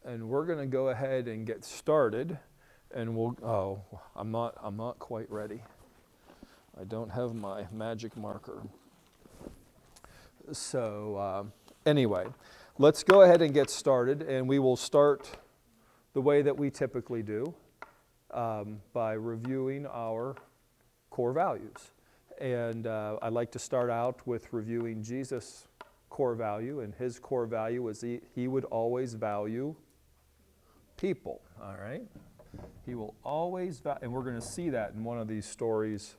And we're going to go ahead and get started. And I'm not quite ready. I don't have my magic marker. So anyway, let's go ahead and get started. And we will start the way that we typically do, by reviewing our core values. And I'd like to start out with reviewing Jesus' core value. And his core value is he would always value people, all right? He will always and we're going to see that in one of these stories.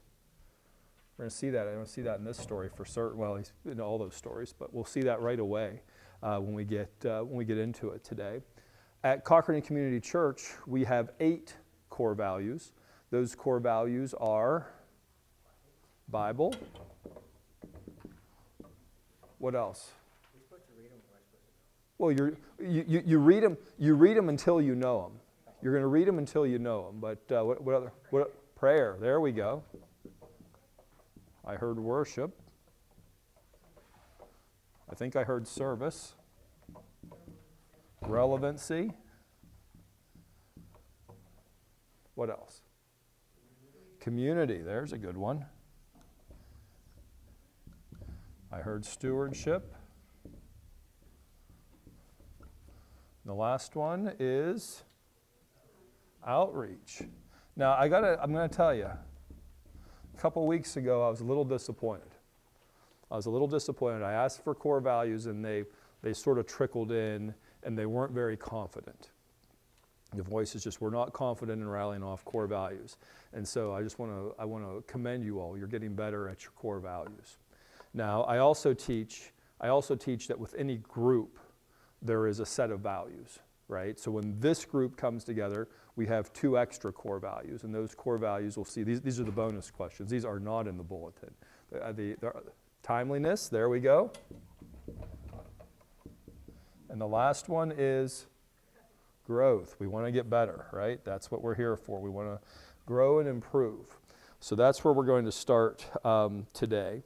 We're going to see that. I don't see that in this story for certain. Well, he's in all those stories, but we'll see that right away when we get into it today. At Cochrane Community Church, we have 8 core values. Those core values are Bible. What else? Well, you read them. You read them until you know them. You're going to read them until you know them. But what other? Prayer. There we go. I heard worship. I think I heard service. Relevancy. What else? Community. There's a good one. I heard stewardship. The last one is outreach. Now, I'm going to tell you, a couple weeks ago, I was a little disappointed. I asked for core values, and they sort of trickled in, and they weren't very confident. The voices just were not confident in rallying off core values. And so I want to commend you all. You're getting better at your core values. Now, I also teach that with any group, there is a set of values, right? So when this group comes together, we have 2 extra core values, and those core values, we'll see, these are the bonus questions. These are not in the bulletin. The timeliness, there we go. And the last one is growth. We want to get better, right? That's what we're here for. We want to grow and improve. So that's where we're going to start today.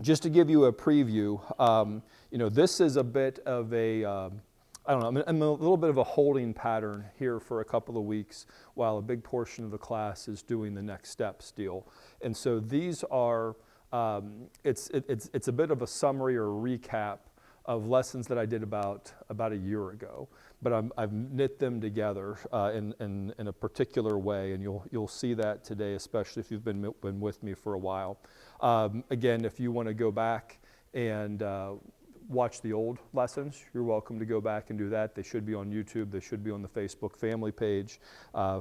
Just to give you a preview, this is a bit of a, I'm a little bit of a holding pattern here for a couple of weeks while a big portion of the class is doing the next steps deal. And so these are, it's a bit of a summary or recap of lessons that I did about a year ago, but I've knit them together in a particular way, and you'll see that today, especially if you've been with me for a while. Again, if you want to go back and watch the old lessons, you're welcome to go back and do that. They should be on YouTube. They should be on the Facebook family page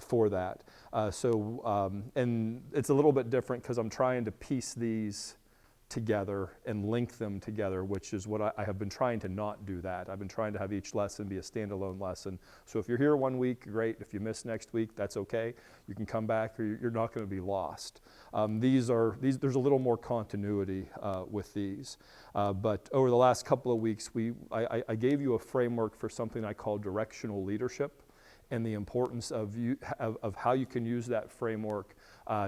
for that. And it's a little bit different because I'm trying to piece these together and link them together, which is what I have been trying to not do that. I've been trying to have each lesson be a standalone lesson. So if you're here one week, great. If you miss next week, that's okay. You can come back, or you're not going to be lost. There's a little more continuity with these. But over the last couple of weeks, I gave you a framework for something I call directional leadership, and the importance of how you can use that framework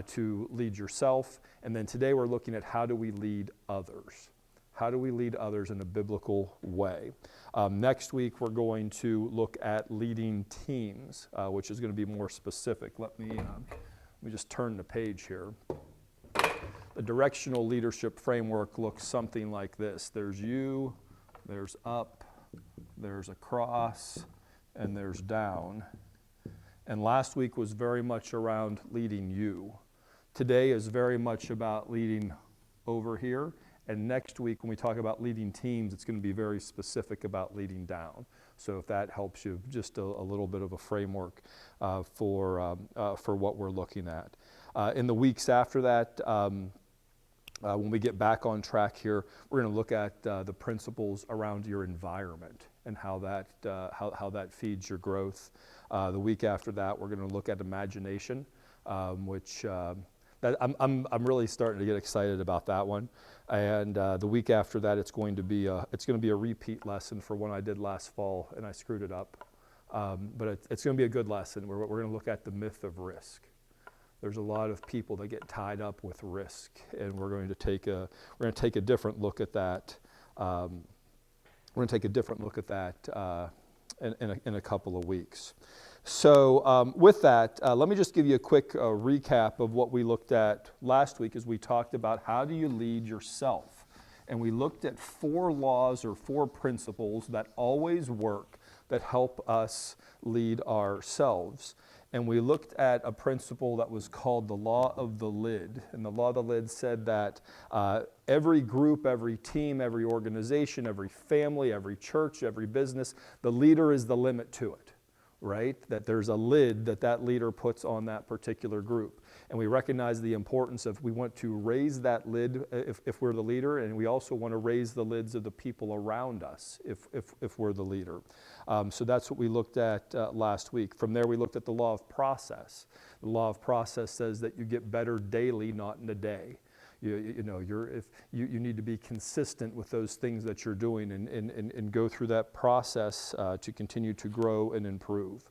to lead yourself. And then today we're looking at how do we lead others? How do we lead others in a biblical way? Next week we're going to look at leading teams, which is going to be more specific. Let me just turn the page here. The directional leadership framework looks something like this. There's you, there's up, there's across, and there's down. And last week was very much around leading you. Today is very much about leading over here. And next week, when we talk about leading teams, it's going to be very specific about leading down. So if that helps you, just a little bit of a framework for what we're looking at. In the weeks after that, when we get back on track here, we're going to look at the principles around your environment and how that feeds your growth. The week after that, we're going to look at imagination, which I'm really starting to get excited about that one. And the week after that, it's going to be a repeat lesson for one I did last fall, and I screwed it up. But it's going to be a good lesson. We're going to look at the myth of risk. There's a lot of people that get tied up with risk, and we're going to take a different look at that. We're going to take a different look at that in a couple of weeks. So with that, let me just give you a quick recap of what we looked at last week as we talked about how do you lead yourself. And we looked at 4 laws or 4 principles that always work that help us lead ourselves. And we looked at a principle that was called the law of the lid. And the law of the lid said that every group, every team, every organization, every family, every church, every business, the leader is the limit to it, right? That there's a lid that leader puts on that particular group. And we recognize the importance of we want to raise that lid if we're the leader, and we also want to raise the lids of the people around us if we're the leader. So that's what we looked at last week. From there, we looked at the law of process. The law of process says that you get better daily, not in a day. You need to be consistent with those things that you're doing and go through that process to continue to grow and improve.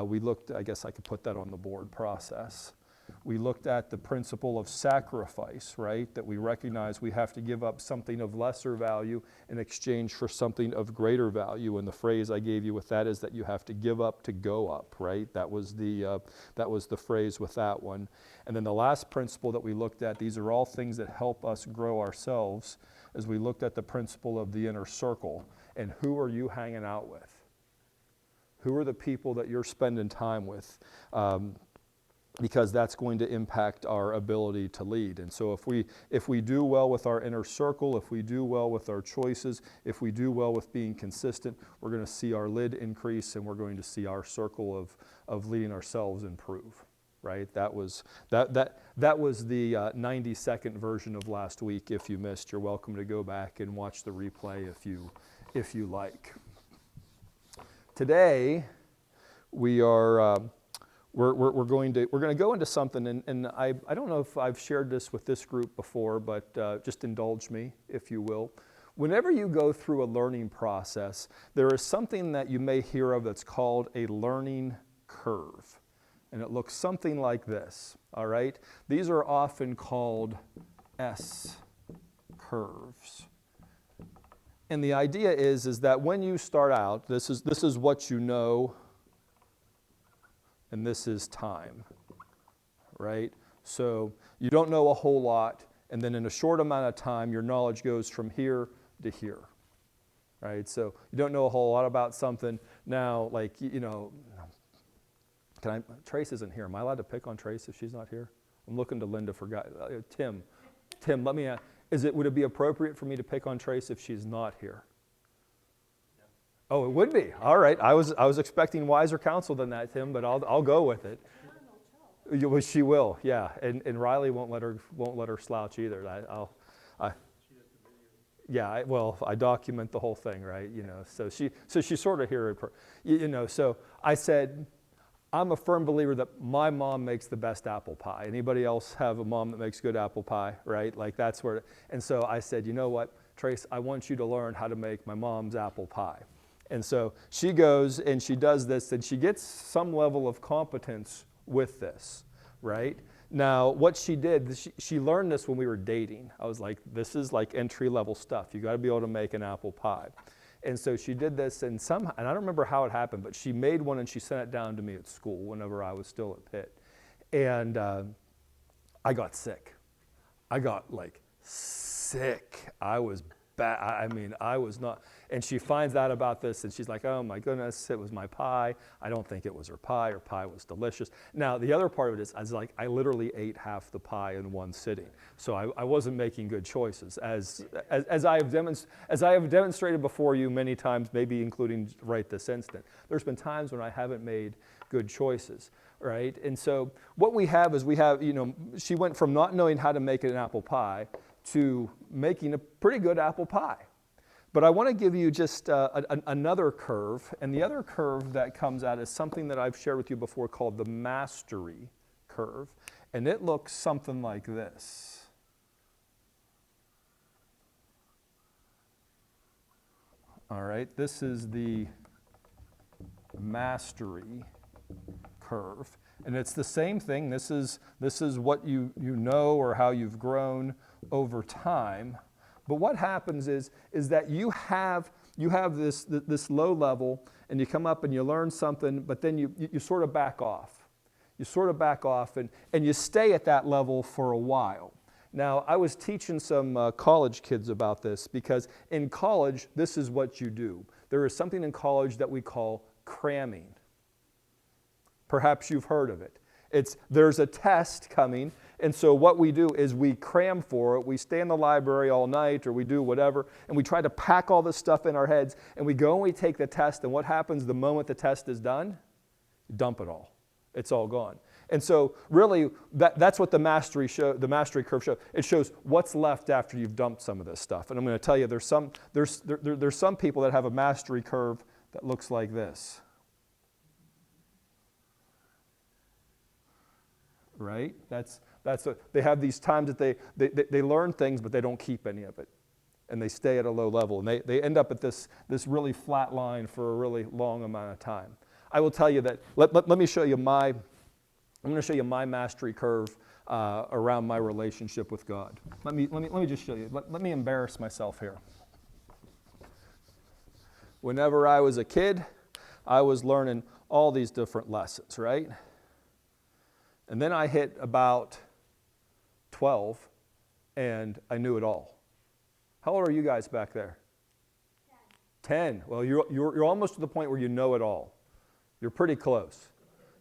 We looked, I guess I could put that on the board, process. We looked at the principle of sacrifice, right? That we recognize we have to give up something of lesser value in exchange for something of greater value. And the phrase I gave you with that is that you have to give up to go up, right? That was the phrase with that one. And then the last principle that we looked at, these are all things that help us grow ourselves, as we looked at the principle of the inner circle. And who are you hanging out with? Who are the people that you're spending time with? Because that's going to impact our ability to lead. And so if we do well with our inner circle, if we do well with our choices, if we do well with being consistent, we're going to see our lid increase and we're going to see our circle of leading ourselves improve, right? That was the 90-second version of last week. If you missed, you're welcome to go back and watch the replay if you like. Today, we are... We're going to go into something, and I don't know if I've shared this with this group before, but just indulge me, if you will. Whenever you go through a learning process, there is something that you may hear of that's called a learning curve, and it looks something like this, all right? These are often called S-curves. And the idea is that when you start out, this is what you know, and this is time, right? So you don't know a whole lot, and then in a short amount of time, your knowledge goes from here to here, right? So you don't know a whole lot about something. Now, like, Trace isn't here. Am I allowed to pick on Trace if she's not here? I'm looking to Linda for Tim, let me ask, would it be appropriate for me to pick on Trace if she's not here? Oh, it would be. All right. I was expecting wiser counsel than that, Tim, but I'll go with it. Well, she will, yeah. And Riley won't let her slouch either. I document the whole thing, right? So she's sort of here. So I said, I'm a firm believer that my mom makes the best apple pie. Anybody else have a mom that makes good apple pie, right? Like that's where. And so I said, you know what, Trace, I want you to learn how to make my mom's apple pie. And so she goes and she does this, and she gets some level of competence with this, right? Now, what she did, she learned this when we were dating. I was like, this is like entry-level stuff. You got to be able to make an apple pie. And so she did this, and I don't remember how it happened, but she made one and she sent it down to me at school whenever I was still at Pitt. And I got sick. I got like sick. I was bad. I was not. And she finds out about this, and she's like, oh my goodness, it was my pie. I don't think it was her pie. Her pie was delicious. Now, the other part of it is, I literally ate half the pie in one sitting. So I wasn't making good choices. As I have demonstrated before you many times, maybe including right this instant, there's been times when I haven't made good choices, right? And so what we have is she went from not knowing how to make an apple pie to making a pretty good apple pie. But I want to give you just another curve, and the other curve that comes out is something that I've shared with you before called the mastery curve, and it looks something like this. All right, this is the mastery curve, and it's the same thing. This is what you know or how you've grown over time. But what happens is that you have you have this low level, and you come up and you learn something, but then you sort of back off. You sort of back off, and you stay at that level for a while. Now, I was teaching some college kids about this, because in college, this is what you do. There is something in college that we call cramming. Perhaps you've heard of it. There's a test coming, and so what we do is we cram for it. We stay in the library all night, or we do whatever, and we try to pack all this stuff in our heads, and we go and we take the test, and what happens the moment the test is done? You dump it all. It's all gone. And so really, that's what the mastery curve shows. It shows what's left after you've dumped some of this stuff. And I'm going to tell you, there's some people that have a mastery curve that looks like this. Right? They have these times that they learn things, but they don't keep any of it, and they stay at a low level, and they end up at this really flat line for a really long amount of time. I will tell you that. Let me show you I'm going to show you my mastery curve around my relationship with God. Let me just show you. Let me embarrass myself here. Whenever I was a kid, I was learning all these different lessons, right? And then I hit about 12, and I knew it all. How old are you guys back there? 10. Well, you're almost to the point where you know it all. You're pretty close.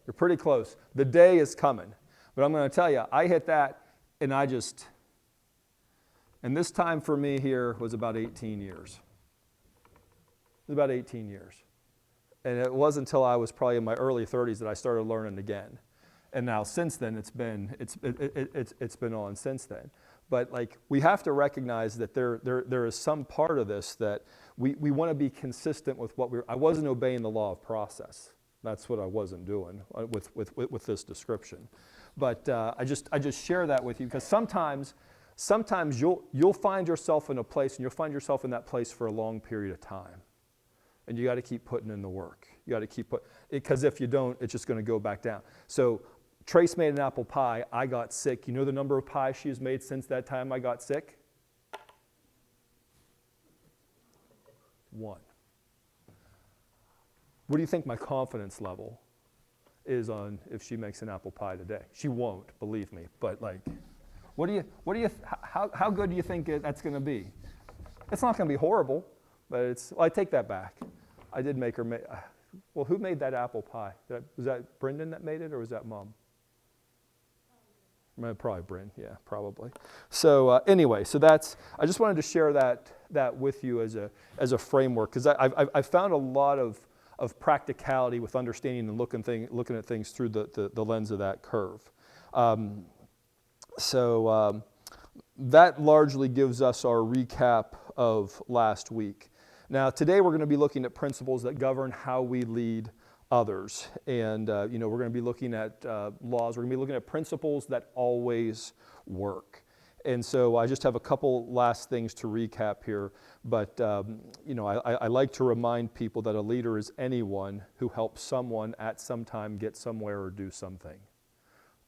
You're pretty close. The day is coming. But I'm going to tell you, I hit that, and and this time for me here was about 18 years. It was about 18 years. And it wasn't until I was probably in my early 30s that I started learning again. And now since then, it's been on since then. But like, we have to recognize that there is some part of this that we want to be consistent with I wasn't obeying the law of process. That's what I wasn't doing with this description. But I just share that with you, because sometimes you'll find yourself in a place, and you'll find yourself in that place for a long period of time. And you got to keep putting in the work. You got to keep because if you don't, it's just going to go back down. So Trace made an apple pie. I got sick. You know the number of pies she has made since that time I got sick? 1. What do you think my confidence level is on if she makes an apple pie today? She won't, believe me. But like, how good do you think that's going to be? It's not going to be horrible, but I take that back. I did make her well, who made that apple pie? Was that Brendan that made it, or was that Mom? Probably Bryn, yeah, probably. So anyway, I just wanted to share that with you as a framework, because I found a lot of practicality with understanding and looking at things through the lens of that curve. That largely gives us our recap of last week. Now, today we're going to be looking at principles that govern how we lead others. And, we're going to be looking at laws. We're going to be looking at principles that always work. And so I just have a couple last things to recap here. But, I like to remind people that a leader is anyone who helps someone at some time get somewhere or do something.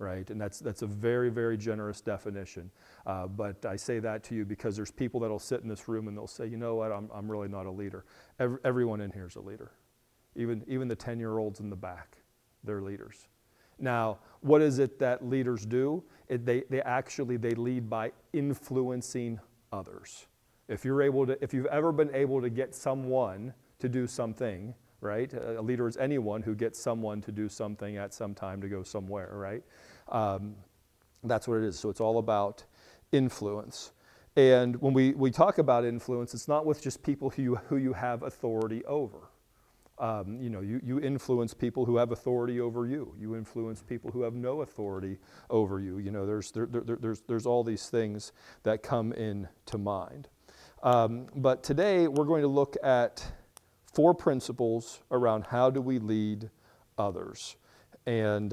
Right? And that's a very, very generous definition. But I say that to you because there's people that'll sit in this room and they'll say, you know what, I'm really not a leader. Everyone in here is a leader. Even the 10-year-olds in the back, they're leaders. Now, what is it that leaders do? They lead by influencing others. If you've ever been able to get someone to do something, right? A leader is anyone who gets someone to do something at some time to go somewhere, right? That's what it is. So it's all about influence. And when we talk about influence, it's not with just people who you have authority over. You influence people who have authority over you. You influence people who have no authority over you. There's all these things that come into mind. But today we're going to look at 4 principles around how do we lead others. And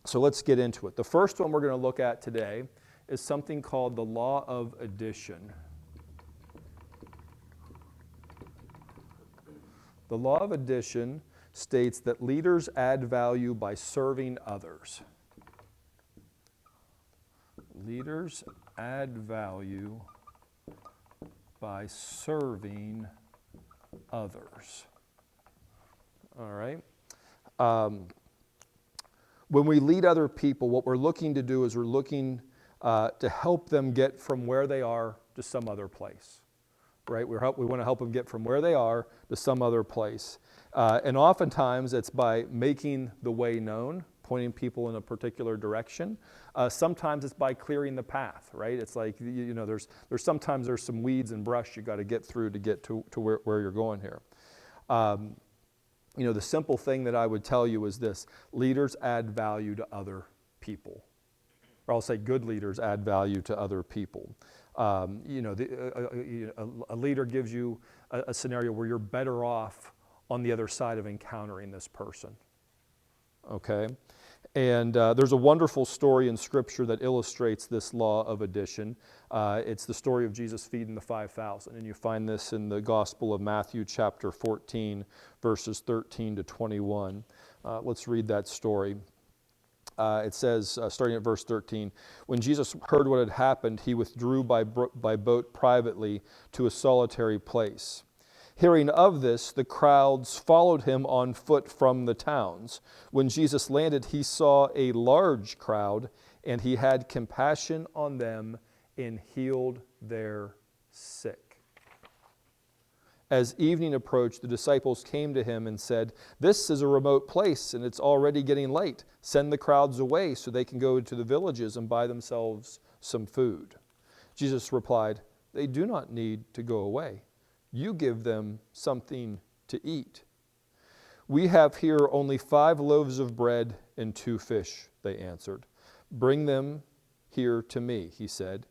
so let's get into it. The first one we're going to look at today is something called the law of addition. The law of addition states that leaders add value by serving others. Leaders add value by serving others. All right? When we lead other people, what we're looking to do is we're looking to help them get from where they are to some other place, right? We want to help them get from where they are to some other place. And oftentimes it's by making the way known, pointing people in a particular direction. Sometimes it's by clearing the path, right? It's like, there's sometimes there's some weeds and brush you got to get through to get to where you're going here. The simple thing that I would tell you is this: leaders add value to other people. Or I'll say good leaders add value to other people. A leader gives you a scenario where you're better off on the other side of encountering this person. Okay? And there's a wonderful story in Scripture that illustrates this law of addition. It's the story of Jesus feeding the 5,000. And you find this in the Gospel of Matthew chapter 14, verses 13 to 21. Let's read that story. It says, starting at verse 13, when Jesus heard what had happened, he withdrew by boat privately to a solitary place. Hearing of this, the crowds followed him on foot from the towns. When Jesus landed, he saw a large crowd, and he had compassion on them and healed their sick. As evening approached, the disciples came to him and said, "This is a remote place, and it's already getting late. Send the crowds away so they can go to the villages and buy themselves some food." Jesus replied, "They do not need to go away. You give them something to eat." "We have here only 5 loaves of bread and 2 fish," they answered. "Bring them here to me," he said.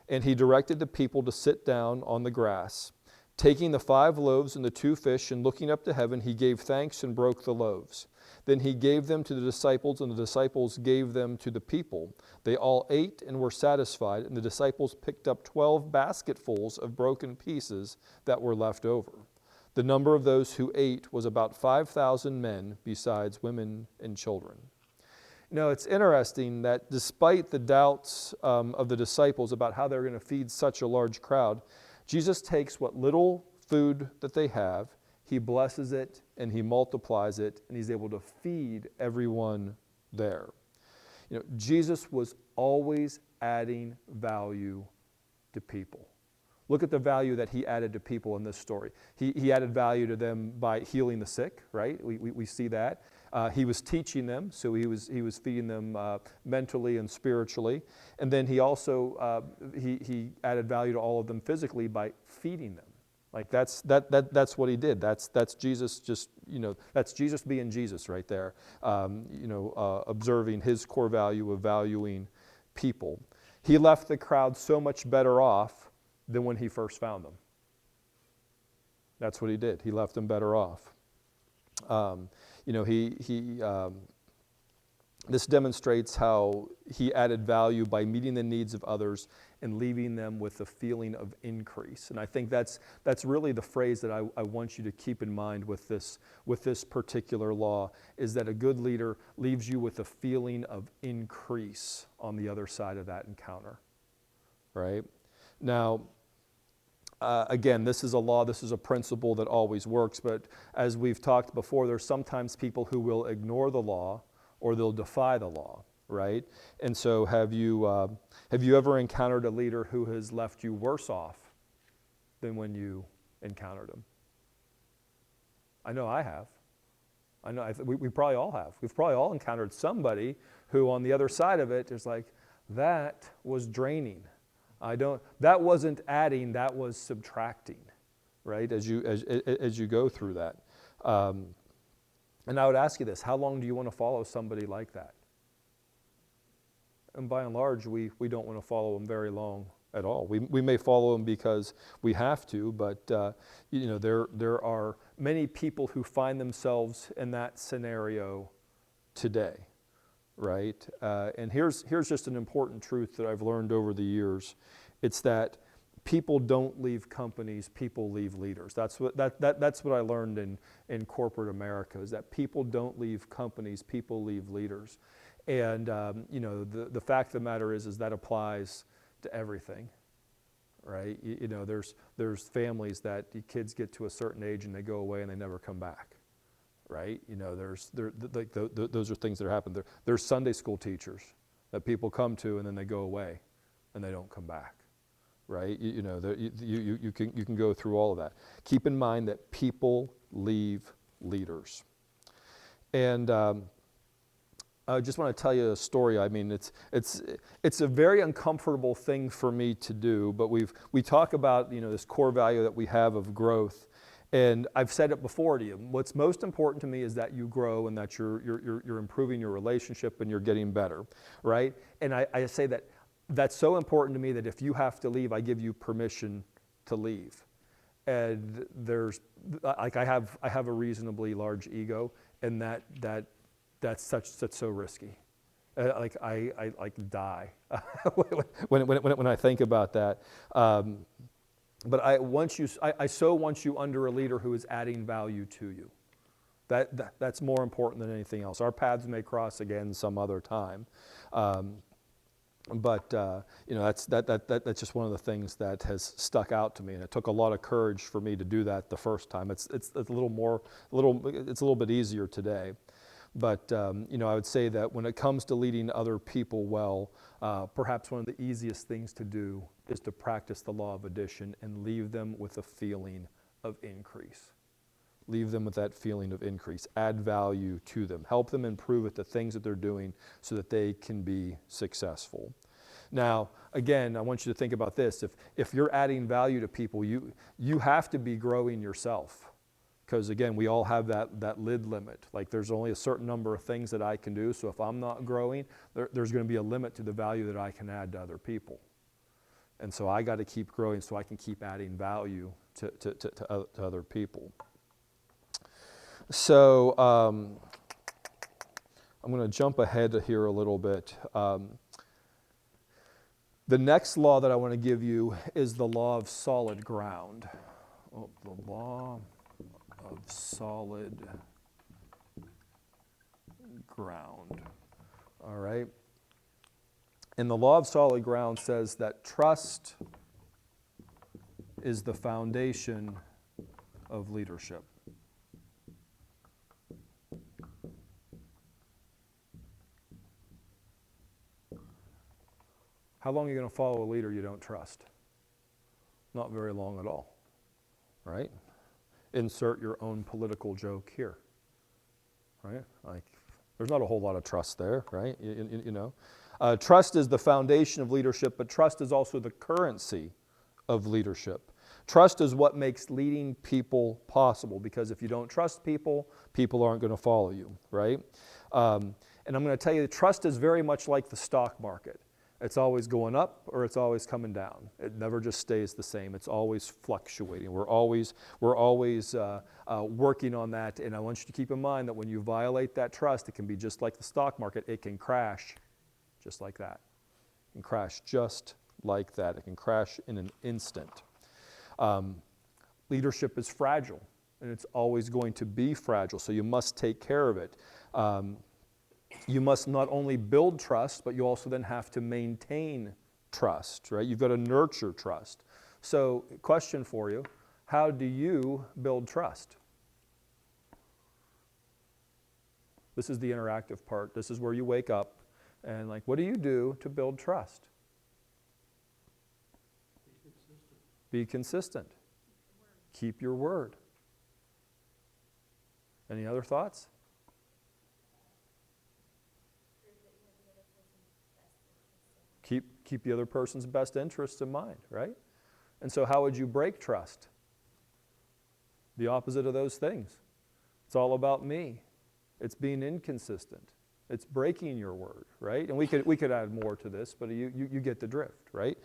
And he directed the people to sit down on the grass. Taking the 5 loaves and the 2 fish and looking up to heaven, he gave thanks and broke the loaves. Then he gave them to the disciples, and the disciples gave them to the people. They all ate and were satisfied, and the disciples picked up 12 basketfuls of broken pieces that were left over. The number of those who ate was about 5,000 men, besides women and children. It's interesting that despite the doubts of the disciples about how they're going to feed such a large crowd, Jesus takes what little food that they have, he blesses it, and he multiplies it, and he's able to feed everyone there. Jesus was always adding value to people. Look at the value that he added to people in this story. He added value to them by healing the sick, right? We see that. He was teaching them, so he was feeding them mentally and spiritually. And then he also he added value to all of them physically by feeding them. Like that's what he did. That's Jesus that's Jesus being Jesus right there. Observing his core value of valuing people. He left the crowd so much better off than when he first found them. That's what he did. He left them better off. This demonstrates how he added value by meeting the needs of others and leaving them with a feeling of increase. And I think that's really the phrase that I want you to keep in mind with this particular law, is that a good leader leaves you with a feeling of increase on the other side of that encounter, right? Now, again, this is a law, this is a principle that always works, but as we've talked before, there's sometimes people who will ignore the law or they'll defy the law, right? And so have you ever encountered a leader who has left you worse off than when you encountered him? I know I have. I know we probably all have. We've probably all encountered somebody who on the other side of it is like, that was draining. That wasn't adding, that was subtracting, right? As you go through that. And I would ask you this: how long do you want to follow somebody like that? And by and large, we don't want to follow them very long at all. We may follow them because we have to, but there are many people who find themselves in that scenario today, right? And here's just an important truth that I've learned over the years. It's that people don't leave companies, people leave leaders. That's what I learned in corporate America, is that people don't leave companies, people leave leaders. And the fact of the matter is that applies to everything. right? You know, there's families that the kids get to a certain age and they go away and they never come back, right? You know, those are things that happen. There's Sunday school teachers that people come to and then they go away and they don't come back, right? You can go through all of that. Keep in mind that people leave leaders. And I just want to tell you a story. I mean, it's a very uncomfortable thing for me to do, but we talk about, this core value that we have of growth. And I've said it before to you. What's most important to me is that you grow and that you're improving your relationship and you're getting better, right? And I say that that's so important to me that if you have to leave, I give you permission to leave. And I have a reasonably large ego, and that's so risky. I die when I think about that. But I so want you under a leader who is adding value to you. That's more important than anything else. Our paths may cross again some other time. But that's just one of the things that has stuck out to me, and it took a lot of courage for me to do that the first time. It's a little bit easier today. But I would say that when it comes to leading other people well, perhaps one of the easiest things to do is to practice the law of addition and leave them with a feeling of increase. Leave them with that feeling of increase. Add value to them. Help them improve at the things that they're doing so that they can be successful. Now, again, I want you to think about this. If you're adding value to people, you have to be growing yourself. Because again, we all have that lid limit. Like there's only a certain number of things that I can do. So if I'm not growing, there's going to be a limit to the value that I can add to other people. And so I got to keep growing so I can keep adding value to other people. So I'm going to jump ahead here a little bit. The next law that I want to give you is the law of solid ground. The law of solid ground. All right. And the law of solid ground says that trust is the foundation of leadership. How long are you going to follow a leader you don't trust? Not very long at all, right? Insert your own political joke here, right? Like, there's not a whole lot of trust there, right? Trust is the foundation of leadership, but trust is also the currency of leadership. Trust is what makes leading people possible, because if you don't trust people, people aren't going to follow you, right? And I'm going to tell you, trust is very much like the stock market. It's always going up or it's always coming down. It never just stays the same. It's always fluctuating. We're always working on that. And I want you to keep in mind that when you violate that trust, it can be just like the stock market. It can crash just like that. It can crash just like that. It can crash in an instant. Leadership is fragile, and it's always going to be fragile, so you must take care of it. You must not only build trust, but you also then have to maintain trust, right? You've got to nurture trust. So, question for you, how do you build trust? This is the interactive part. This is where you wake up and what do you do to build trust? Be consistent. Keep your word. Any other thoughts? Keep the other person's best interests in mind, right? And so how would you break trust? The opposite of those things. It's all about me. It's being inconsistent. It's breaking your word, right? And we could add more to this, but you get the drift, right?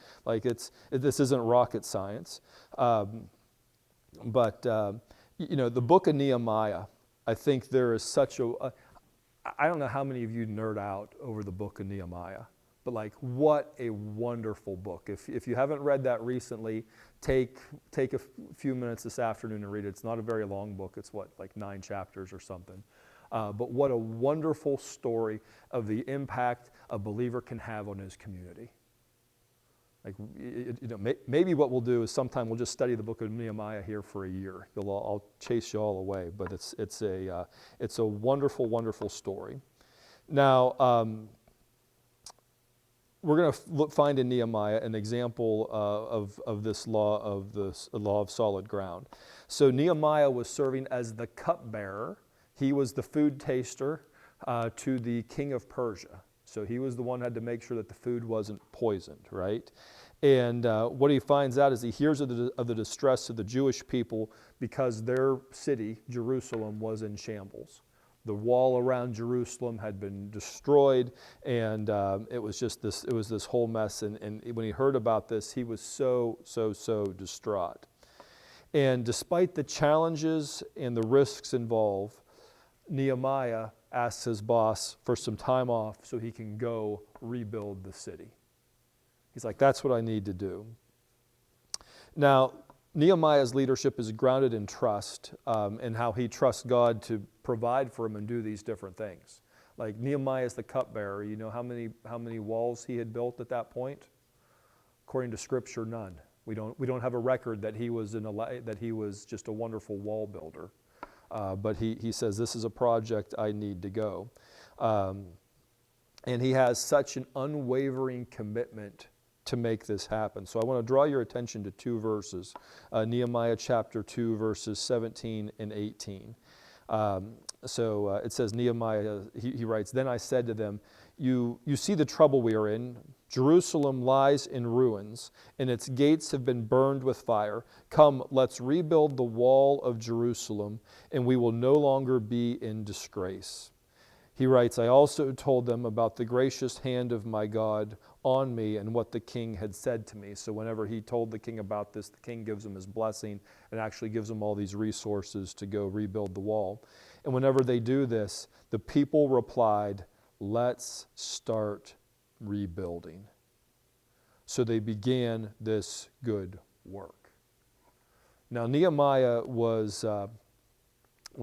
This isn't rocket science. But the book of Nehemiah, I think there is such I don't know how many of you nerd out over the book of Nehemiah. But what a wonderful book. If you haven't read that recently, take a few minutes this afternoon and read it. It's not a very long book. It's 9 chapters or something. But what a wonderful story of the impact a believer can have on his community. Like, maybe what we'll do is sometime we'll just study the book of Nehemiah here for a year. I'll chase you all away, but it's a wonderful, wonderful story. Now, we're going to find in Nehemiah an example of this law of solid ground. So Nehemiah was serving as the cupbearer. He was the food taster to the king of Persia. So he was the one who had to make sure that the food wasn't poisoned, right? And what he finds out is he hears of the distress of the Jewish people because their city, Jerusalem, was in shambles. The wall around Jerusalem had been destroyed, and it was this whole mess. And when he heard about this, he was so distraught. And despite the challenges and the risks involved, Nehemiah asks his boss for some time off so he can go rebuild the city. He's like, that's what I need to do. Now, Nehemiah's leadership is grounded in trust and how he trusts God to provide for him and do these different things. Like Nehemiah is the cupbearer. You know how many walls he had built at that point? According to Scripture, none. We don't have a record that he was just a wonderful wall builder. But he says, this is a project I need to go. And he has such an unwavering commitment to make this happen. So I want to draw your attention to two verses, Nehemiah chapter 2, verses 17 and 18. It says, Nehemiah, he writes, then I said to them, you see the trouble we are in. Jerusalem lies in ruins, and its gates have been burned with fire. Come, let's rebuild the wall of Jerusalem, and we will no longer be in disgrace. He writes, I also told them about the gracious hand of my God on me and what the king had said to me. So whenever he told the king about this, the king gives him his blessing and actually gives him all these resources to go rebuild the wall. And whenever they do this, the people replied, let's start rebuilding. So they began this good work. Now Nehemiah was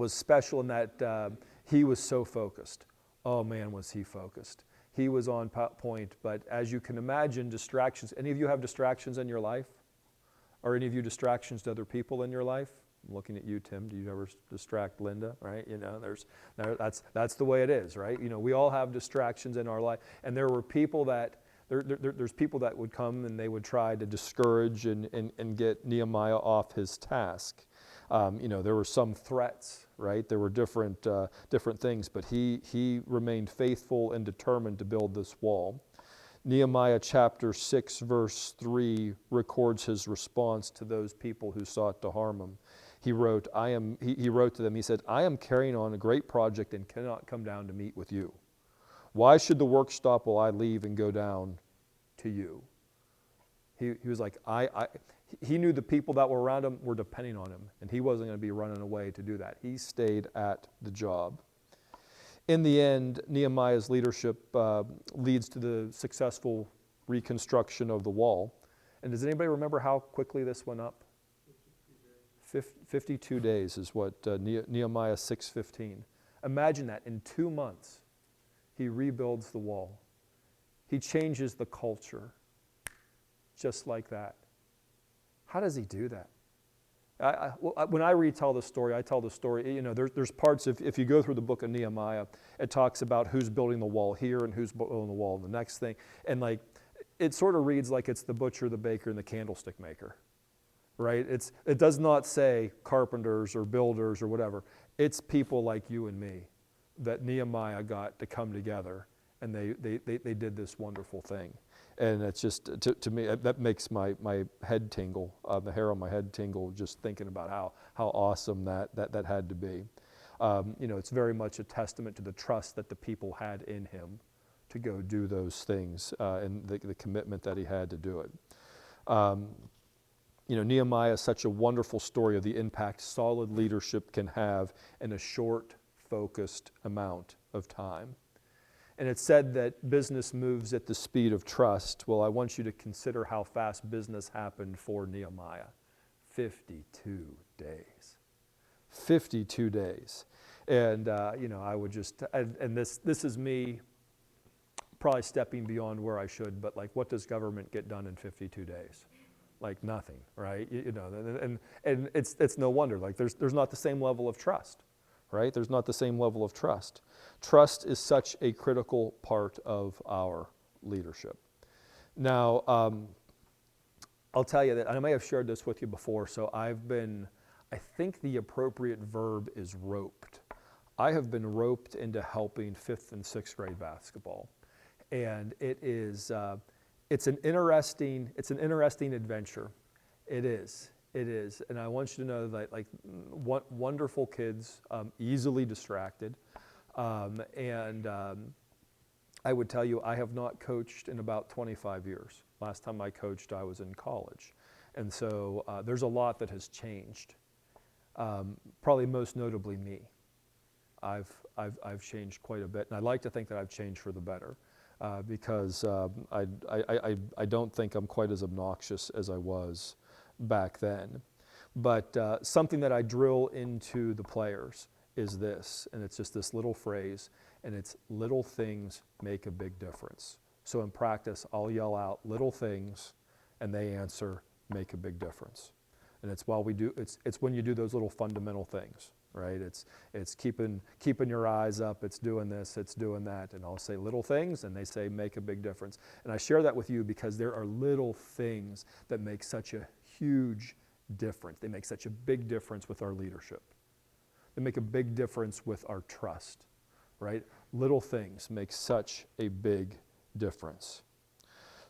special in that he was so focused. Oh man, was he focused. He was on point, but as you can imagine, distractions. Any of you have distractions in your life? Or any of you distractions to other people in your life? I'm looking at you, Tim. Do you ever distract Linda? Right? You know, that's the way it is, right? You know, we all have distractions in our life, and there were people that there's people that would come and they would try to discourage and get Nehemiah off his task. There were some threats, right? There were different things, but he remained faithful and determined to build this wall. Nehemiah chapter 6, verse 3 records his response to those people who sought to harm him. He wrote to them, he said, I am carrying on a great project and cannot come down to meet with you. Why should the work stop while I leave and go down to you? He was like, he knew the people that were around him were depending on him, and he wasn't going to be running away to do that. He stayed at the job. In the end, Nehemiah's leadership leads to the successful reconstruction of the wall. And does anybody remember how quickly this went up? 52 days is what Nehemiah 6:15. Imagine that in 2 months, he rebuilds the wall. He changes the culture just like that. How does he do that? When I retell the story, I tell the story, you know, there's parts of, if you go through the book of Nehemiah, it talks about who's building the wall here and who's building the wall in the next thing. And like, it sort of reads like it's the butcher, the baker, and the candlestick maker, right? It does not say carpenters or builders or whatever. It's people like you and me that Nehemiah got to come together, and they did this wonderful thing. And it's just, to me, that makes my head tingle, the hair on my head tingle, just thinking about how awesome that had to be. It's very much a testament to the trust that the people had in him to go do those things and the commitment that he had to do it. Nehemiah is such a wonderful story of the impact solid leadership can have in a short, focused amount of time. And it's said that business moves at the speed of trust. Well, I want you to consider how fast business happened for Nehemiah. 52 days. 52 days. And, I would just, and this is me probably stepping beyond where I should, but like, what does government get done in 52 days? Like nothing, right? You know, and it's no wonder. Like there's not the same level of trust, right? There's not the same level of trust. Trust is such a critical part of our leadership. Now, I'll tell you that, and I may have shared this with you before, so I think the appropriate verb is roped. I have been roped into helping 5th and 6th grade basketball. And it's an interesting adventure. It is. And I want you to know that wonderful kids, easily distracted. I would tell you, I have not coached in about 25 years. Last time I coached, I was in college. And so there's a lot that has changed. Probably most notably me. I've changed quite a bit, and I'd like to think that I've changed for the better, because I don't think I'm quite as obnoxious as I was back then. But something that I drill into the players is this, and it's just this little phrase, and it's little things make a big difference. So in practice, I'll yell out little things, and they answer make a big difference. And it's when you do those little fundamental things, right? It's keeping your eyes up, it's doing this, it's doing that, and I'll say little things, and they say make a big difference. And I share that with you because there are little things that make such a huge difference. They make such a big difference with our leadership. They make a big difference with our trust, right? Little things make such a big difference.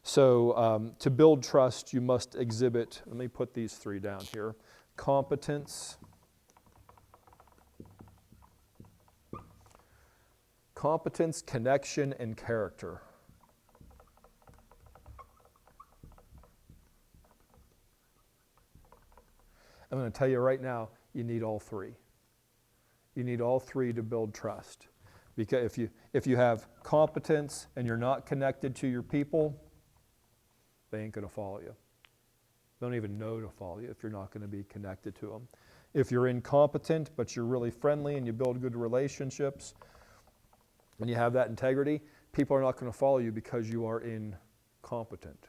So to build trust, you must exhibit, let me put these 3 down here, competence, connection, and character. I'm going to tell you right now, you need all 3. You need all 3 to build trust. Because if you have competence and you're not connected to your people, they ain't going to follow you. They don't even know to follow you if you're not going to be connected to them. If you're incompetent, but you're really friendly and you build good relationships, and you have that integrity, people are not going to follow you because you are incompetent,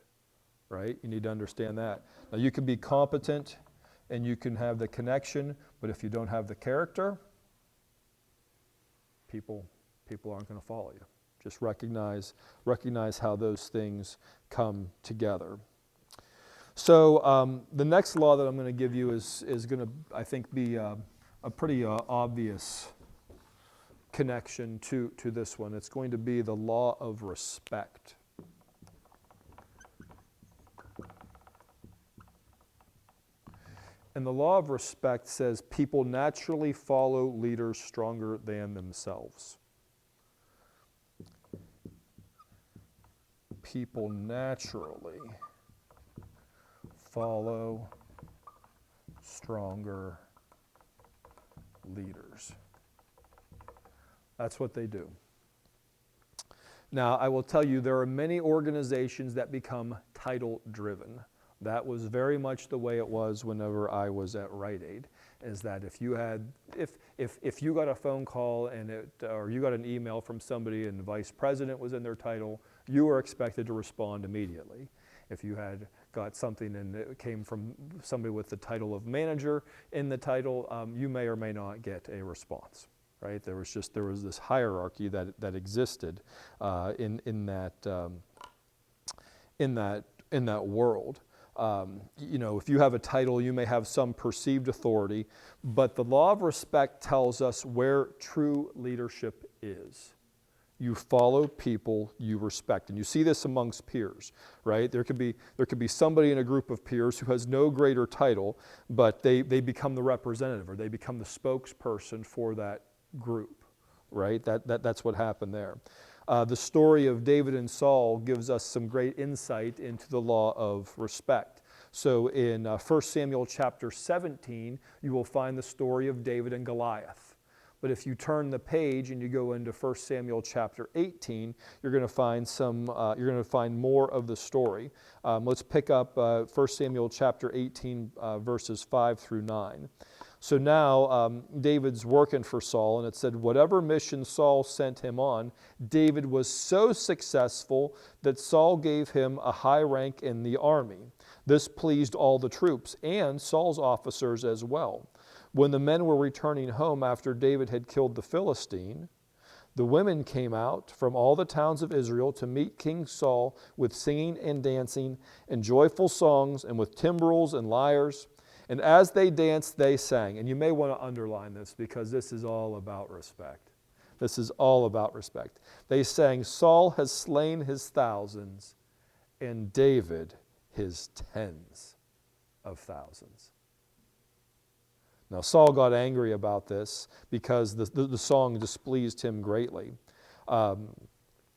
right? You need to understand that. Now, you can be competent and you can have the connection, but if you don't have the character, people aren't going to follow you. Just recognize how those things come together. So the next law that I'm going to give you is going to, I think, be a pretty obvious connection to this one. It's going to be the law of respect. And the law of respect says people naturally follow leaders stronger than themselves. People naturally follow stronger leaders. That's what they do. Now, I will tell you, there are many organizations that become title-driven. That was very much the way it was whenever I was at Rite Aid, is that if you got a phone call or you got an email from somebody and the vice president was in their title, you were expected to respond immediately. If you had got something and it came from somebody with the title of manager in the title, you may or may not get a response. Right? There was this hierarchy that existed in that world. If you have a title, you may have some perceived authority, but the law of respect tells us where true leadership is. You follow people you respect, and you see this amongst peers, right? There could be somebody in a group of peers who has no greater title, but they become the representative, or they become the spokesperson for that group, right? That's what happened there. The story of David and Saul gives us some great insight into the law of respect. So in 1 Samuel chapter 17, you will find the story of David and Goliath. But if you turn the page and you go into 1 Samuel chapter 18, you're going to find more of the story. Let's pick up 1 Samuel chapter 18, verses 5 through 9. So now David's working for Saul, and it said, whatever mission Saul sent him on, David was so successful that Saul gave him a high rank in the army. This pleased all the troops and Saul's officers as well. When the men were returning home after David had killed the Philistine, the women came out from all the towns of Israel to meet King Saul with singing and dancing and joyful songs and with timbrels and lyres. And as they danced, they sang. And you may want to underline this because this is all about respect. This is all about respect. They sang, Saul has slain his thousands and David his tens of thousands. Now Saul got angry about this because the song displeased him greatly.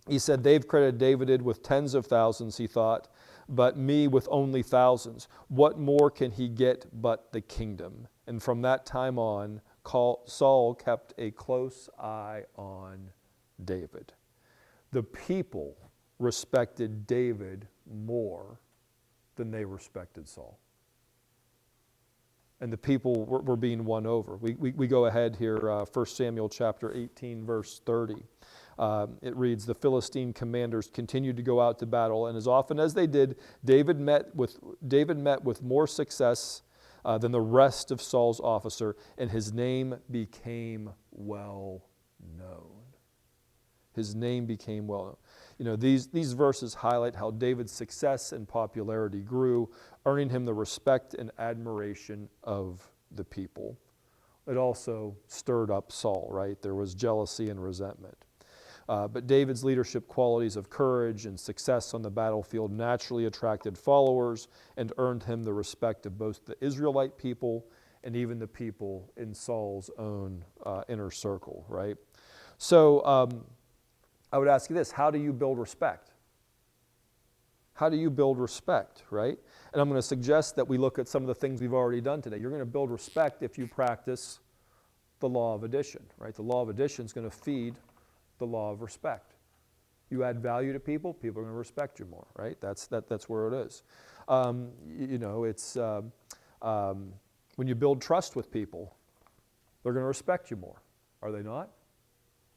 He said, they've credited David with tens of thousands, he thought, but me with only thousands. What more can he get but the kingdom? And from that time on, Saul kept a close eye on David. The people respected David more than they respected Saul. And the people were being won over. We go ahead here, 1 Samuel chapter 18, verse 30. It reads, the Philistine commanders continued to go out to battle, and as often as they did, David met with more success than the rest of Saul's officer, and his name became well known. His name became well known. You know, these verses highlight how David's success and popularity grew, earning him the respect and admiration of the people. It also stirred up Saul, right? There was jealousy and resentment. But David's leadership qualities of courage and success on the battlefield naturally attracted followers and earned him the respect of both the Israelite people and even the people in Saul's own inner circle, right? So I would ask you this, how do you build respect? How do you build respect, right? And I'm going to suggest that we look at some of the things we've already done today. You're going to build respect if you practice the law of addition, right? The law of addition is going to feed the law of respect. You add value to people, people are going to respect you more, right? That's where it is. It's when you build trust with people, they're going to respect you more, are they not?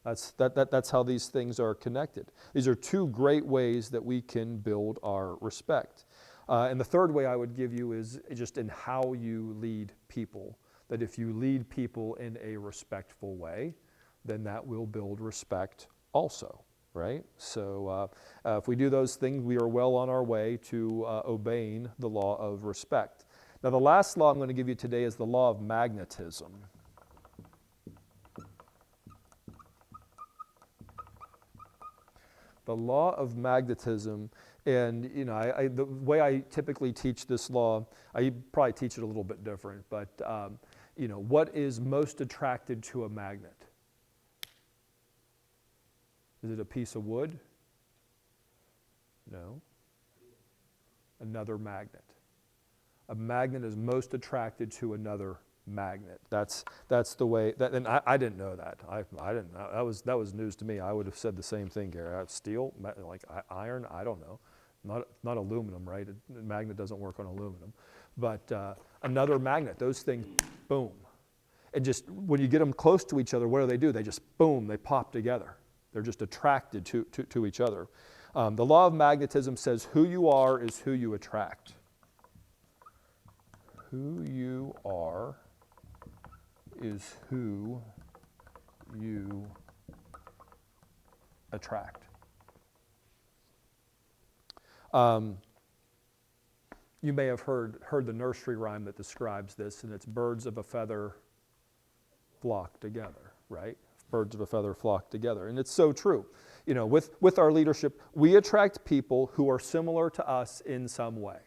That's how these things are connected. These are two great ways that we can build our respect. And the third way I would give you is just in how you lead people. That if you lead people in a respectful way, then that will build respect also, right? So if we do those things, we are well on our way to obeying the law of respect. Now the last law I'm going to give you today is the law of magnetism. The law of magnetism, and the way I typically teach this law, I probably teach it a little bit different, but what is most attracted to a magnet? Is it a piece of wood? No. Another magnet. A magnet is most attracted to another magnet. That's the way. And I didn't know that. I didn't know. That was news to me. I would have said the same thing, Gary. Steel, like iron. I don't know. Not aluminum, right? A magnet doesn't work on aluminum. But another magnet. Those things, boom. And just when you get them close to each other, what do? They just boom. They pop together. They're just attracted to each other. The law of magnetism says who you are is who you attract. Who you are is who you attract. You may have heard the nursery rhyme that describes this, and it's birds of a feather flock together, right? Birds of a feather flock together. And it's so true. With our leadership, we attract people who are similar to us in some way.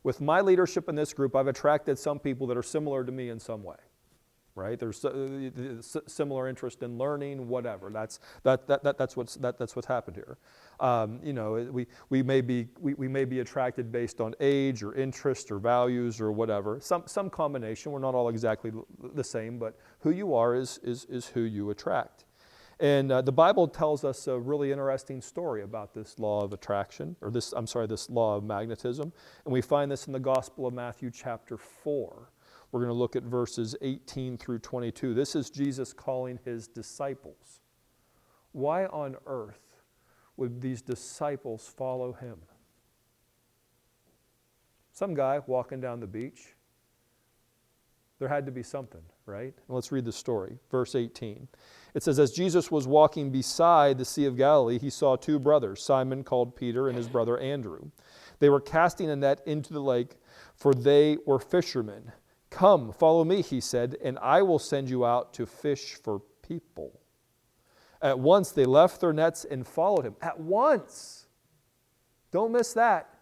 With my leadership in this group, I've attracted some people that are similar to me in some way, right? There's similar interest in learning, whatever. That's what's happened here. We may be attracted based on age or interest or values or whatever. Some combination. We're not all exactly the same, but who you are is who you attract. And the Bible tells us a really interesting story about this law of attraction, or this law of magnetism. And we find this in the Gospel of Matthew chapter 4. We're going to look at verses 18 through 22. This is Jesus calling his disciples. Why on earth would these disciples follow him? Some guy walking down the beach. There had to be something, right? Let's read the story. Verse 18. It says, as Jesus was walking beside the Sea of Galilee, he saw two brothers, Simon called Peter and his brother Andrew. They were casting a net into the lake, for they were fishermen. Come, follow me, he said, and I will send you out to fish for people. At once they left their nets and followed him. At once. Don't miss that.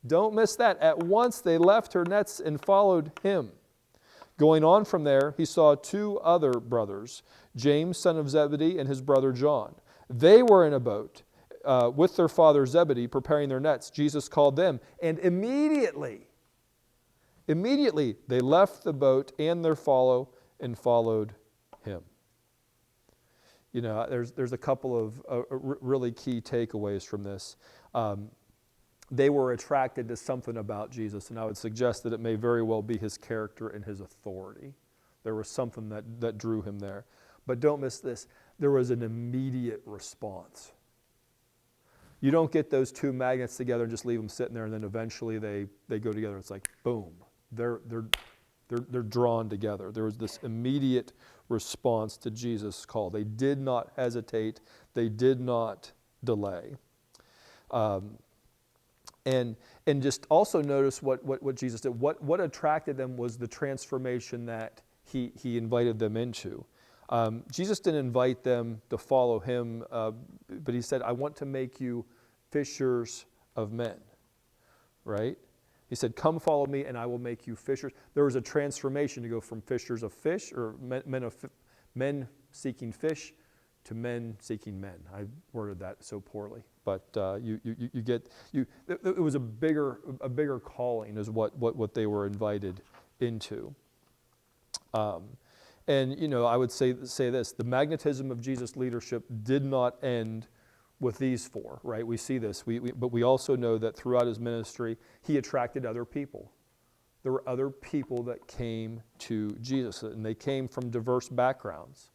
Don't miss that. At once they left their nets and followed him. Going on from there, he saw two other brothers, James, son of Zebedee, and his brother John. They were in a boat with their father Zebedee, preparing their nets. Jesus called them, and immediately they left the boat and their follow and followed him. You know, there's a couple of really key takeaways from this. They were attracted to something about Jesus, and I would suggest that it may very well be his character and his authority. There was something that drew him there. But don't miss this. There was an immediate response. You don't get those two magnets together and just leave them sitting there, and then eventually they go together. It's like, boom. They're drawn together. There was this immediate response to Jesus' call. They did not hesitate. They did not delay. And just also notice what Jesus did. What attracted them was the transformation that he invited them into. Jesus didn't invite them to follow him, but he said, I want to make you fishers of men, right? He said, come follow me and I will make you fishers. There was a transformation to go from fishers of fish, or men seeking fish, to men seeking men. I worded that so poorly, but it was a bigger calling is what they were invited into. And you know, I would say this: the magnetism of Jesus' leadership did not end with these four, right? We see this, but we also know that throughout his ministry, he attracted other people. There were other people that came to Jesus, and they came from diverse backgrounds.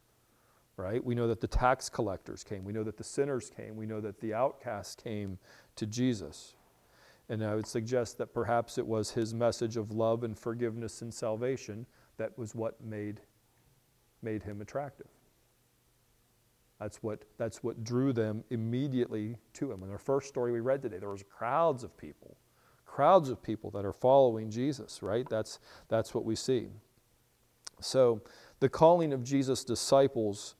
Right? We know that the tax collectors came. We know that the sinners came. We know that the outcasts came to Jesus. And I would suggest that perhaps it was his message of love and forgiveness and salvation that was what made him attractive. That's what drew them immediately to him. In our first story we read today, there was crowds of people that are following Jesus, right? That's what we see. So the calling of Jesus' disciples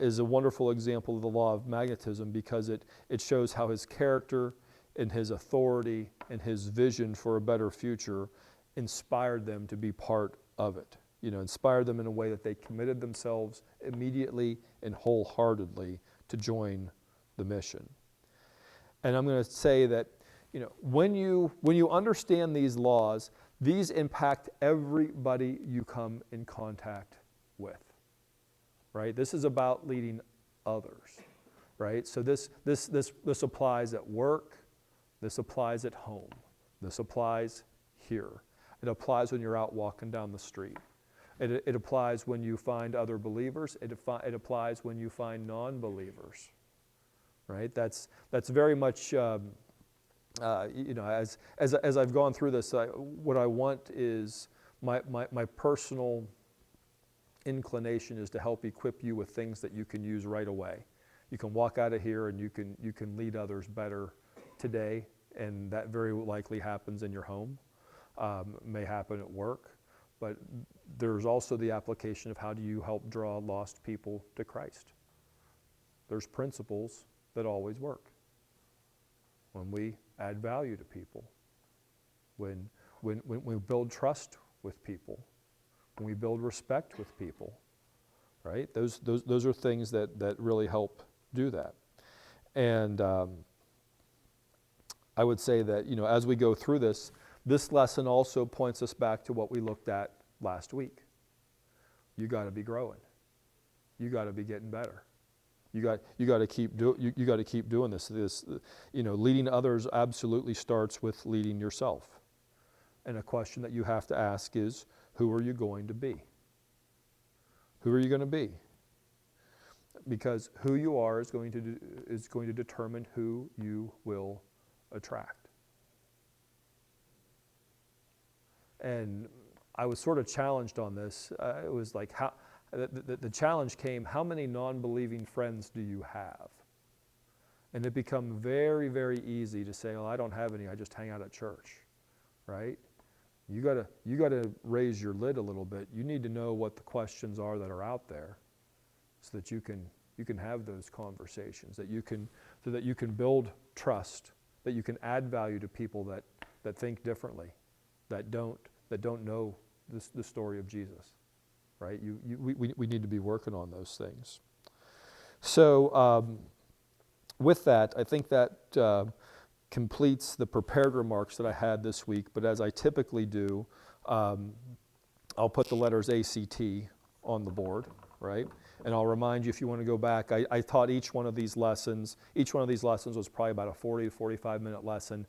is a wonderful example of the law of magnetism, because it shows how his character and his authority and his vision for a better future inspired them to be part of it. You know, inspired them in a way that they committed themselves immediately and wholeheartedly to join the mission. And I'm going to say that, you know, when you understand these laws, these impact everybody you come in contact with. Right? This is about leading others, right? So this applies at work, this applies at home, this applies here. It applies when you're out walking down the street. It applies when you find other believers. It applies when you find non-believers, right? That's very much, you know, as I've gone through this, what I want is my personal inclination is to help equip you with things that you can use right away. You can walk out of here and you can lead others better today, and that very likely happens in your home, may happen at work, but there's also the application of how do you help draw lost people to Christ. There's principles that always work. When we add value to people, when we build trust with people, when we build respect with people, right? Those are things that really help do that. And I would say that, you know, as we go through this lesson also points us back to what we looked at last week. You got to be growing. You got to be getting better. You got to keep doing this. You know, leading others absolutely starts with leading yourself. And a question that you have to ask is, Who are you going to be? Who are you going to be? Because who you are is going to determine who you will attract. And I was sort of challenged on this. It was like, the challenge came, how many non-believing friends do you have? And it become very, very easy to say, well, I don't have any, I just hang out at church, right? You gotta raise your lid a little bit. You need to know what the questions are that are out there, so that you can have those conversations, so that you can build trust, that you can add value to people that think differently, that don't know the story of Jesus, right? We need to be working on those things. So with that, I think that completes the prepared remarks that I had this week. But as I typically do, I'll put the letters ACT on the board, right? And I'll remind you, if you want to go back, I taught each one of these lessons. Each one of these lessons was probably about a 40 to 45 minute lesson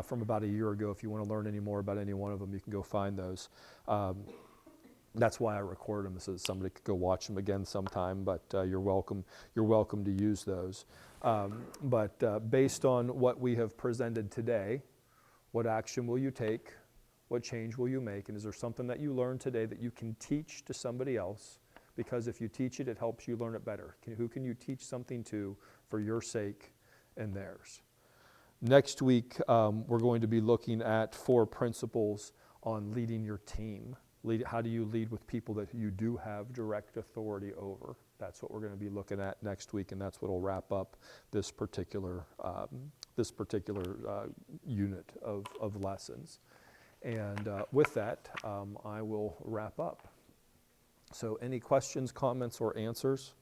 from about a year ago. If you want to learn any more about any one of them, you can go find those. That's why I recorded them, so that somebody could go watch them again sometime, but you're welcome to use those. But based on what we have presented today, what action will you take? What change will you make? And is there something that you learned today that you can teach to somebody else? Because if you teach it, it helps you learn it better. Who can you teach something to for your sake and theirs? Next week, we're going to be looking at 4 principles on leading your team. How do you lead with people that you do have direct authority over? That's what we're going to be looking at next week, and that's what will wrap up this particular unit of lessons. And with that, I will wrap up. So any questions, comments, or answers?